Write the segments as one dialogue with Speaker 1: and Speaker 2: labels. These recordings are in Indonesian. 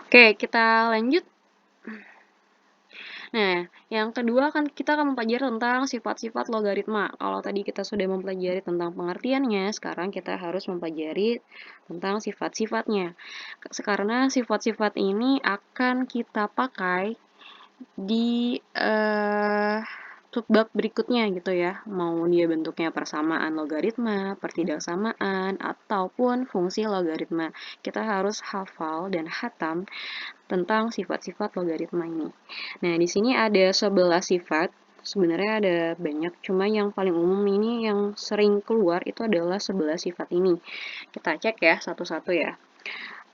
Speaker 1: Oke, kita lanjut. Nah, yang kedua kan kita akan mempelajari tentang sifat-sifat logaritma. Kalau tadi kita sudah mempelajari tentang pengertiannya, sekarang kita harus mempelajari tentang sifat-sifatnya. Karena sifat-sifat ini akan kita pakai di subbab berikutnya gitu ya. Mau dia bentuknya persamaan logaritma, pertidaksamaan, ataupun fungsi logaritma. Kita harus hafal dan hatam tentang sifat-sifat logaritma ini. Nah, di sini ada 11 sifat. Sebenarnya ada banyak, cuma yang paling umum ini yang sering keluar itu adalah 11 sifat ini. Kita cek ya satu-satu ya.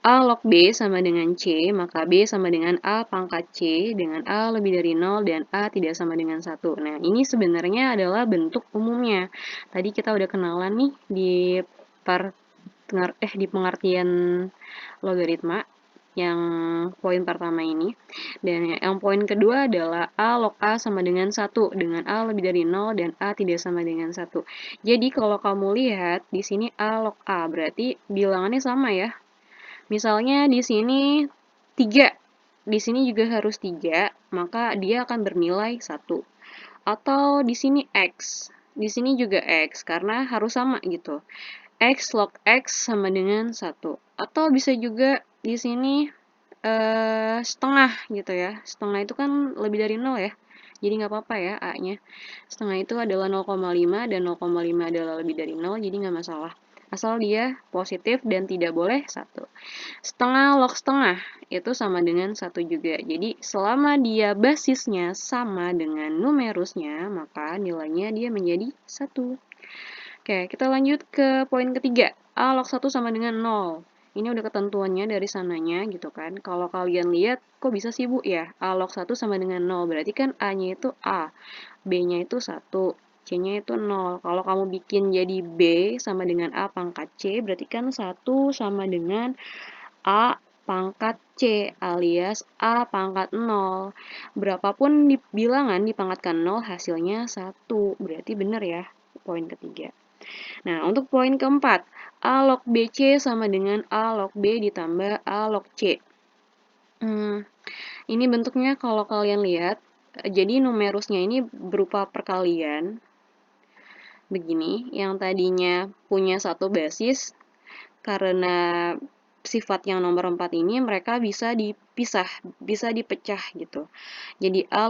Speaker 1: A log B sama dengan C, maka B sama dengan A pangkat C, dengan A lebih dari 0 dan A tidak sama dengan 1. Nah, ini sebenarnya adalah bentuk umumnya. Tadi kita udah kenalan nih di pengertian logaritma yang poin pertama ini. Dan yang poin kedua adalah A log A sama dengan 1, dengan A lebih dari 0 dan A tidak sama dengan 1. Jadi kalau kamu lihat di sini A log A, berarti bilangannya sama ya. Misalnya di sini 3, di sini juga harus 3, maka dia akan bernilai 1. Atau di sini X, di sini juga X, karena harus sama gitu. X log X sama dengan 1. Atau bisa juga di sini setengah gitu ya. Setengah itu kan lebih dari 0 ya. Jadi nggak apa-apa ya A-nya. Setengah itu adalah 0,5 dan 0,5 adalah lebih dari 0, jadi nggak masalah. Asal dia positif dan tidak boleh 1. Setengah log setengah itu sama dengan 1 juga. Jadi selama dia basisnya sama dengan numerusnya, maka nilainya dia menjadi 1. Oke, kita lanjut ke poin ketiga. A log 1 sama dengan 0. Ini udah ketentuannya dari sananya gitu kan. Kalau kalian lihat, kok bisa sih Bu ya? A log 1 sama dengan 0. Berarti kan A-nya itu A, B-nya itu 1, C-nya itu 0. Kalau kamu bikin jadi B sama dengan A pangkat C, berarti kan 1 sama dengan A pangkat C alias A pangkat 0. Berapapun di bilangan dipangkatkan 0, hasilnya 1. Berarti benar ya, poin ketiga. Nah, untuk poin keempat, A log BC sama dengan A log B ditambah A log C. Ini bentuknya kalau kalian lihat, jadi numerusnya ini berupa perkalian. Begini, yang tadinya punya satu basis, karena sifat yang nomor 4 ini mereka bisa dipisah, bisa dipecah gitu. Jadi A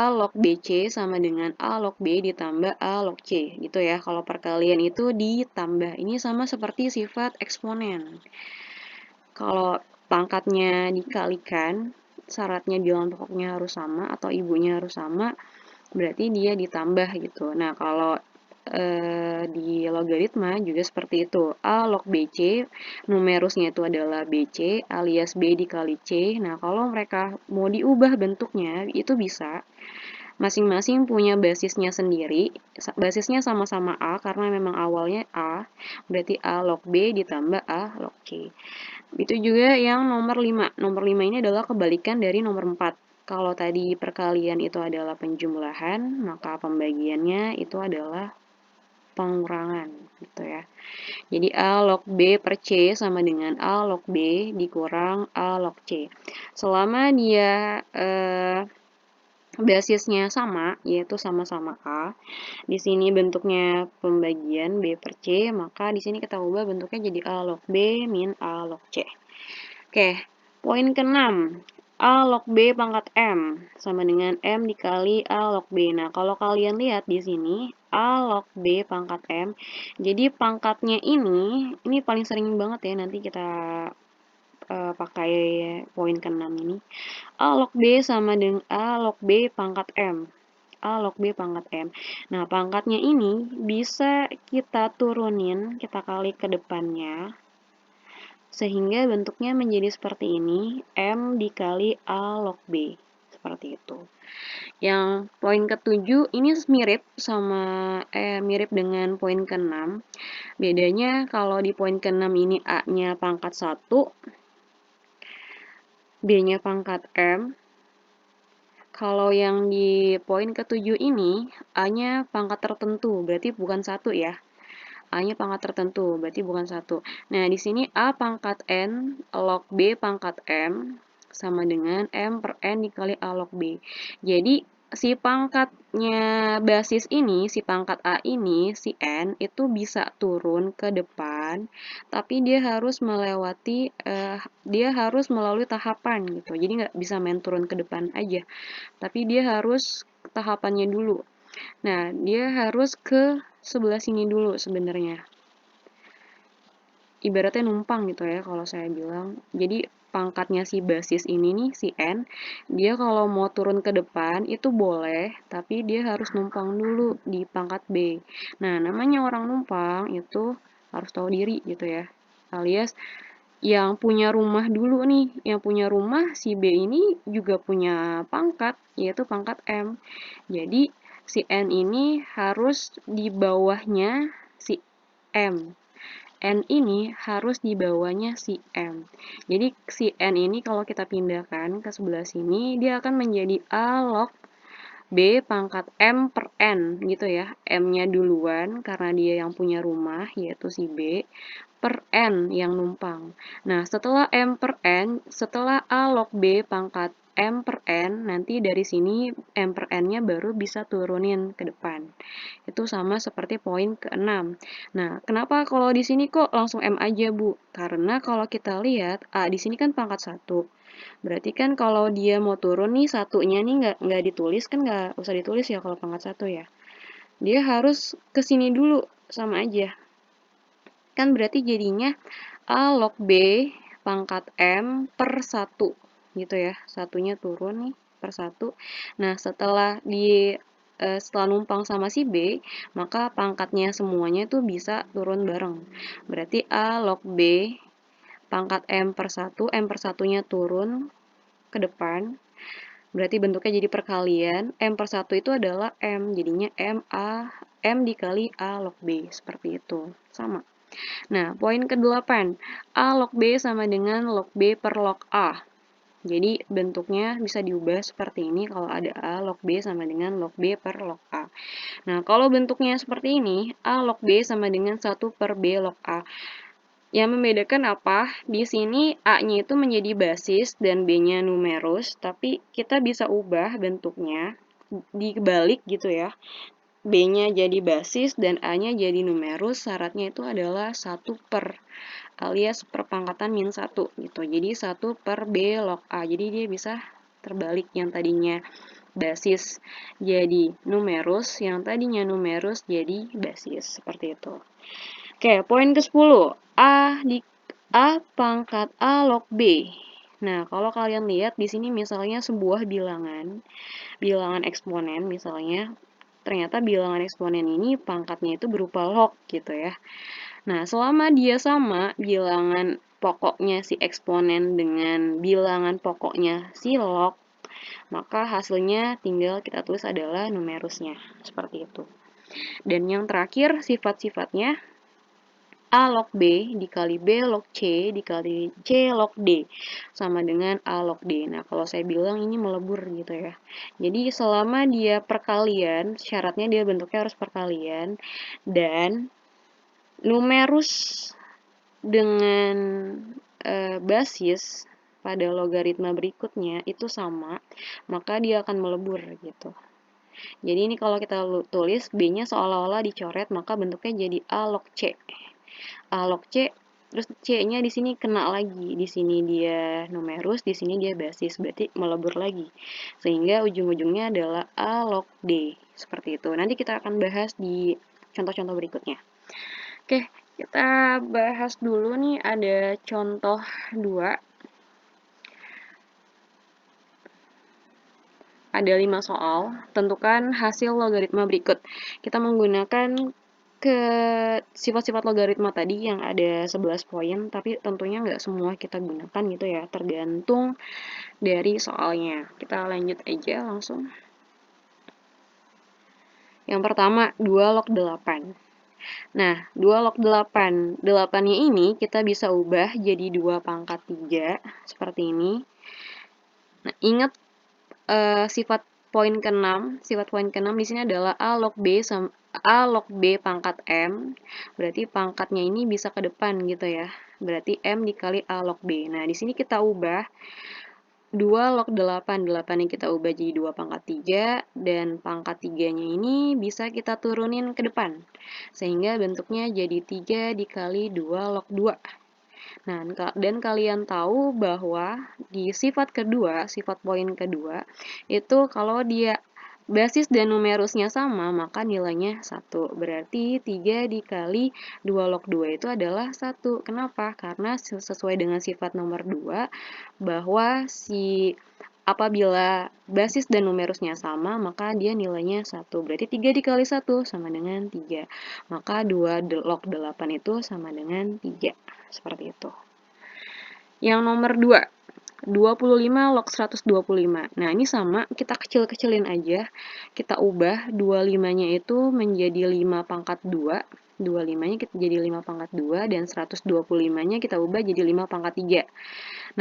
Speaker 1: log BC sama dengan A log B ditambah A log C gitu ya. Kalau perkalian itu ditambah. Ini sama seperti sifat eksponen. Kalau pangkatnya dikalikan, syaratnya bilangan pokoknya harus sama atau ibunya harus sama, berarti dia ditambah gitu. Nah, kalau di logaritma juga seperti itu. A log BC, numerusnya itu adalah BC alias B dikali C. Nah, kalau mereka mau diubah bentuknya, itu bisa. Masing-masing punya basisnya sendiri. Basisnya sama-sama A, karena memang awalnya A. Berarti A log B ditambah A log C. Itu juga yang nomor 5. Nomor 5 ini adalah kebalikan dari nomor 4. Kalau tadi perkalian itu adalah penjumlahan, maka pembagiannya itu adalah pengurangan gitu ya. Jadi A log B per C sama dengan A log B dikurang A log C. Selama dia basisnya sama, yaitu sama-sama A, di sini bentuknya pembagian B per C, maka di sini kita ubah bentuknya jadi A log B min A log C. Oke, poin ke-6. A log B pangkat M sama dengan M dikali A log B. Nah, kalau kalian lihat di sini, A log B pangkat M. Jadi pangkatnya ini paling sering banget ya, nanti kita pakai poin ke-6 ini. A log B sama dengan A log B pangkat M. A log B pangkat M. Nah, pangkatnya ini bisa kita turunin, kita kali ke depannya, sehingga bentuknya menjadi seperti ini, M dikali A log B. Seperti itu. Yang poin ke-7 ini mirip dengan poin ke-6. Bedanya kalau di poin ke-6 ini A-nya pangkat 1, B-nya pangkat M. Kalau yang di poin ke-7 ini, A-nya pangkat tertentu, berarti bukan 1 ya. A-nya pangkat tertentu, berarti bukan 1. Nah, di sini A pangkat N log B pangkat M sama dengan M per N dikali A log B. Jadi, si pangkatnya basis ini, si pangkat A ini, si N, itu bisa turun ke depan, tapi dia harus melalui tahapan gitu. Jadi nggak bisa main turun ke depan aja, tapi dia harus tahapannya dulu. Nah, dia harus ke sebelah sini dulu sebenarnya. Ibaratnya numpang gitu ya kalau saya bilang. Jadi pangkatnya si basis ini nih, si N, dia kalau mau turun ke depan itu boleh, tapi dia harus numpang dulu di pangkat B. Nah, namanya orang numpang itu harus tahu diri gitu ya. Alias yang punya rumah dulu nih, yang punya rumah si B ini juga punya pangkat, yaitu pangkat M. Jadi si N ini harus di bawahnya si M. N ini harus di bawahnya si M. Jadi si N ini kalau kita pindahkan ke sebelah sini, dia akan menjadi A log B pangkat M per N gitu ya. M-nya duluan karena dia yang punya rumah, yaitu si B, per N yang numpang. Nah, setelah M per N, setelah A log B pangkat M per N, nanti dari sini M per N-nya baru bisa turunin ke depan. Itu sama seperti poin ke-6. Nah, kenapa kalau di sini kok langsung M aja, Bu? Karena kalau kita lihat, A di sini kan pangkat 1. Berarti kan kalau dia mau turun nih, satunya nih nggak ditulis, kan nggak usah ditulis ya kalau pangkat 1 ya. Dia harus ke sini dulu, sama aja. Kan berarti jadinya A log B pangkat M per 1 gitu ya. Satunya turun nih per 1. Nah, setelah numpang sama si B, maka pangkatnya semuanya itu bisa turun bareng. Berarti A log B pangkat M per 1, M per 1-nya turun ke depan. Berarti bentuknya jadi perkalian. M per 1 itu adalah M, jadinya M dikali A log B, seperti itu. Sama. Nah, poin ke-8, A log B sama dengan log B per log A. Jadi, bentuknya bisa diubah seperti ini kalau ada A log B sama dengan log B per log A. Nah, kalau bentuknya seperti ini, A log B sama dengan 1 per B log A. Yang membedakan apa? Di sini A-nya itu menjadi basis dan B-nya numerus, tapi kita bisa ubah bentuknya dibalik gitu ya. B-nya jadi basis dan A-nya jadi numerus, syaratnya itu adalah 1 per alias perpangkatan min 1 gitu. Jadi 1 per B log A. Jadi dia bisa terbalik, yang tadinya basis jadi numerus, yang tadinya numerus jadi basis, seperti itu. Oke, poin ke-10. A pangkat A log B. Nah, kalau kalian lihat di sini misalnya sebuah bilangan eksponen misalnya, ternyata bilangan eksponen ini pangkatnya itu berupa log gitu ya. Nah, selama dia sama bilangan pokoknya si eksponen dengan bilangan pokoknya si log, maka hasilnya tinggal kita tulis adalah numerusnya, seperti itu. Dan yang terakhir, sifat-sifatnya A log B dikali B log C dikali C log D sama dengan A log D. Nah, kalau saya bilang ini melebur gitu ya. Jadi, selama dia perkalian, syaratnya dia bentuknya harus perkalian, dan numerus dengan basis pada logaritma berikutnya itu sama, maka dia akan melebur gitu. Jadi ini kalau kita tulis B-nya seolah-olah dicoret, maka bentuknya jadi A log C. A log C, terus C-nya di sini kena lagi. Di sini dia numerus, di sini dia basis, berarti melebur lagi. Sehingga ujung-ujungnya adalah A log D. Seperti itu. Nanti kita akan bahas di contoh-contoh berikutnya. Oke, kita bahas dulu nih, ada contoh 2. Ada 5 soal, tentukan hasil logaritma berikut. Kita menggunakan sifat-sifat logaritma tadi yang ada 11 poin, tapi tentunya nggak semua kita gunakan gitu ya, tergantung dari soalnya. Kita lanjut aja langsung. Yang pertama, 2 log 8. Nah, 2 log 8. 8-nya ini kita bisa ubah jadi 2 pangkat 3, seperti ini. Nah, ingat sifat poin ke-6 di sini adalah A log B A log B pangkat M, berarti pangkatnya ini bisa ke depan gitu ya. Berarti M dikali A log B. Nah, di sini kita ubah 2 log 8. 8 yang kita ubah jadi 2 pangkat 3, dan pangkat 3-nya ini bisa kita turunin ke depan. Sehingga bentuknya jadi 3 dikali 2 log 2. Nah, dan kalian tahu bahwa di sifat kedua, sifat poin kedua, itu kalau dia basis dan numerusnya sama, maka nilainya 1. Berarti 3 dikali 2 log 2 itu adalah 1. Kenapa? Karena sesuai dengan sifat nomor 2, bahwa apabila basis dan numerusnya sama, maka dia nilainya 1. Berarti 3 dikali 1 sama dengan 3. Maka 2 log 8 itu sama dengan 3. Seperti itu. Yang nomor 2, 25 log 125. Nah, ini sama, kita kecil-kecilin aja. Kita ubah 25-nya itu menjadi 5 pangkat 2. 25-nya kita jadi 5 pangkat 2, dan 125-nya kita ubah jadi 5 pangkat 3.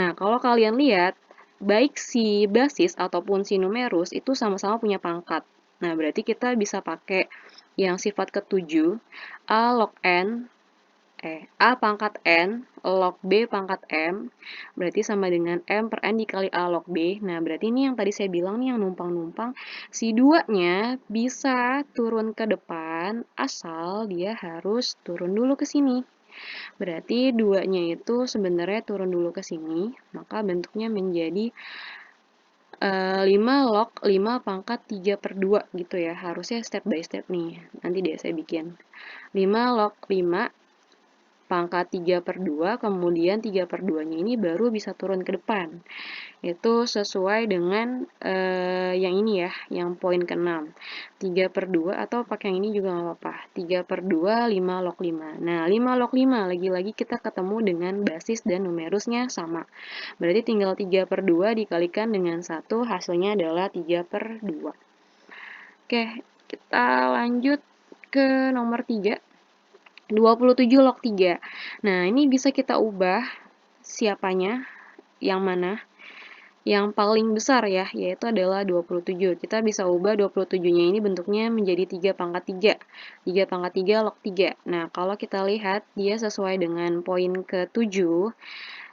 Speaker 1: Nah, kalau kalian lihat, baik si basis ataupun si numerus itu sama-sama punya pangkat. Nah, berarti kita bisa pakai yang sifat ketujuh, A log N, A pangkat N log B pangkat M, berarti sama dengan M per N dikali A log B. Nah, berarti ini yang tadi saya bilang nih, yang numpang-numpang, si 2-nya bisa turun ke depan, asal dia harus turun dulu ke sini. Berarti 2-nya itu sebenarnya turun dulu ke sini, maka bentuknya menjadi 5 log 5 pangkat 3 per 2 gitu ya. Harusnya step by step nih, nanti deh saya bikin. 5 log 5 pangkat 3 per 2, kemudian 3 per 2-nya ini baru bisa turun ke depan. Itu sesuai dengan yang ini ya, yang poin ke-6. 3 per 2, atau pakai yang ini juga nggak apa-apa. 3 per 2, 5 log 5. Nah, 5 log 5, lagi-lagi kita ketemu dengan basis dan numerusnya sama. Berarti tinggal 3 per 2 dikalikan dengan 1, hasilnya adalah 3 per 2. Oke, kita lanjut ke nomor 3. 27 log 3. Nah, ini bisa kita ubah siapanya, yang mana? Yang paling besar ya, yaitu adalah 27. Kita bisa ubah 27-nya ini bentuknya menjadi 3 pangkat 3. 3 pangkat 3 log 3. Nah, kalau kita lihat, dia sesuai dengan poin ke-7.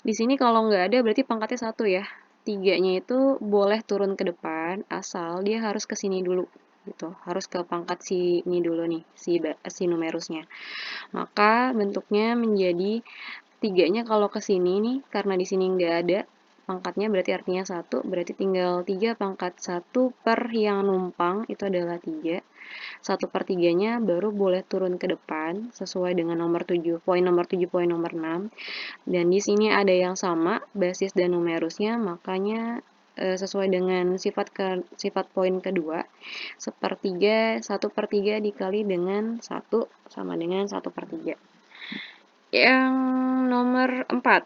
Speaker 1: Di sini kalau nggak ada, berarti pangkatnya 1 ya. 3-nya itu boleh turun ke depan, asal dia harus ke sini dulu. Gitu. Harus ke pangkat si ini dulu nih, si numerusnya. Maka bentuknya menjadi 3-nya kalau ke sini nih, karena di sini nggak ada pangkatnya, berarti artinya 1, berarti tinggal 3 pangkat 1 per yang numpang, itu adalah 3. 1 per 3-nya baru boleh turun ke depan, sesuai dengan nomor 7, poin nomor 7, poin nomor 6. Dan di sini ada yang sama, basis dan numerusnya, makanya sesuai dengan sifat poin kedua, 1 per 3 dikali dengan 1 sama dengan 1 per 3. Yang nomor 4.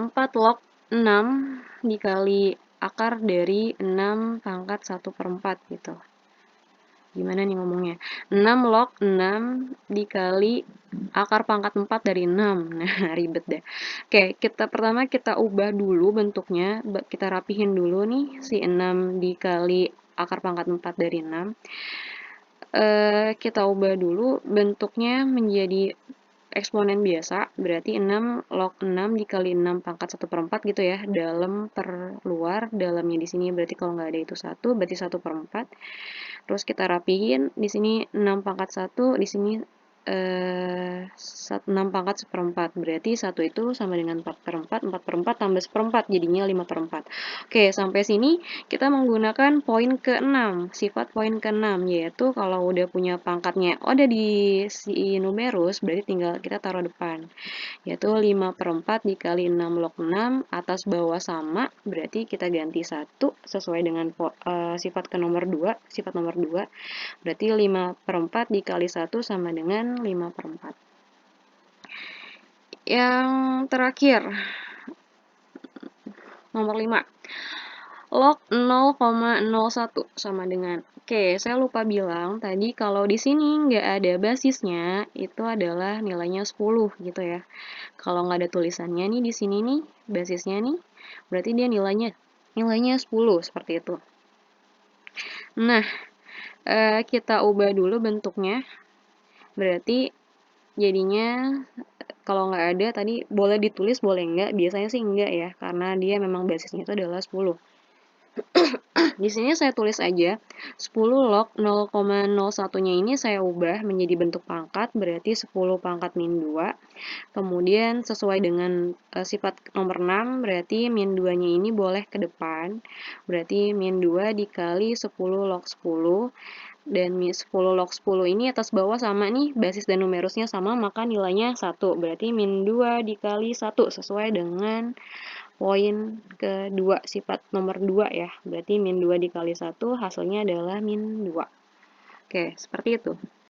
Speaker 1: 4 log 6 dikali akar dari 6 pangkat 1 per 4 gitu. Gimana nih ngomongnya? 6 log 6 dikali akar pangkat 4 dari 6. Nah, ribet deh. Oke, pertama kita ubah dulu bentuknya. Kita rapihin dulu nih si 6 dikali akar pangkat 4 dari 6. Kita ubah dulu bentuknya menjadi eksponen biasa, berarti 6 log 6 dikali 6 pangkat 1 per 4 gitu ya, dalam per luar, dalamnya di sini berarti kalau nggak ada itu 1, berarti 1 per 4. Terus kita rapihin, di sini 6 pangkat 1, di sini 6 pangkat 1/4, berarti 1 itu sama dengan 4 per 4, 4 per 4 tambah 1/4, jadinya 5 per 4. Oke, sampai sini kita menggunakan poin ke-6, sifat poin ke-6, yaitu kalau udah punya pangkatnya ada di si numerus, berarti tinggal kita taruh depan, yaitu 5 per 4 dikali 6 log 6, atas bawah sama, berarti kita ganti 1 sesuai dengan sifat nomor 2, berarti 5 per 4 dikali 1 sama dengan 5 per 4. Yang terakhir, nomor 5. Log 0,01 sama dengan, oke, saya lupa bilang tadi kalau di sini nggak ada basisnya, itu adalah nilainya 10 gitu ya. Kalau nggak ada tulisannya nih di sini nih, basisnya nih, berarti dia nilainya 10 seperti itu. Nah, Kita ubah dulu bentuknya. Berarti jadinya kalau nggak ada tadi boleh ditulis boleh nggak, biasanya sih enggak ya, karena dia memang basisnya itu adalah 10. Di sini saya tulis aja 10 log 0,01-nya ini saya ubah menjadi bentuk pangkat, berarti 10 pangkat min 2. Kemudian sesuai dengan sifat nomor 6, berarti min 2-nya ini boleh ke depan. Berarti min 2 dikali 10 log 10. Dan 10 log 10 ini atas bawah sama nih, basis dan numerusnya sama, maka nilainya 1. Berarti min 2 dikali 1 sesuai dengan poin kedua, sifat nomor 2 ya. Berarti min 2 dikali 1 hasilnya adalah min 2. Oke, seperti itu.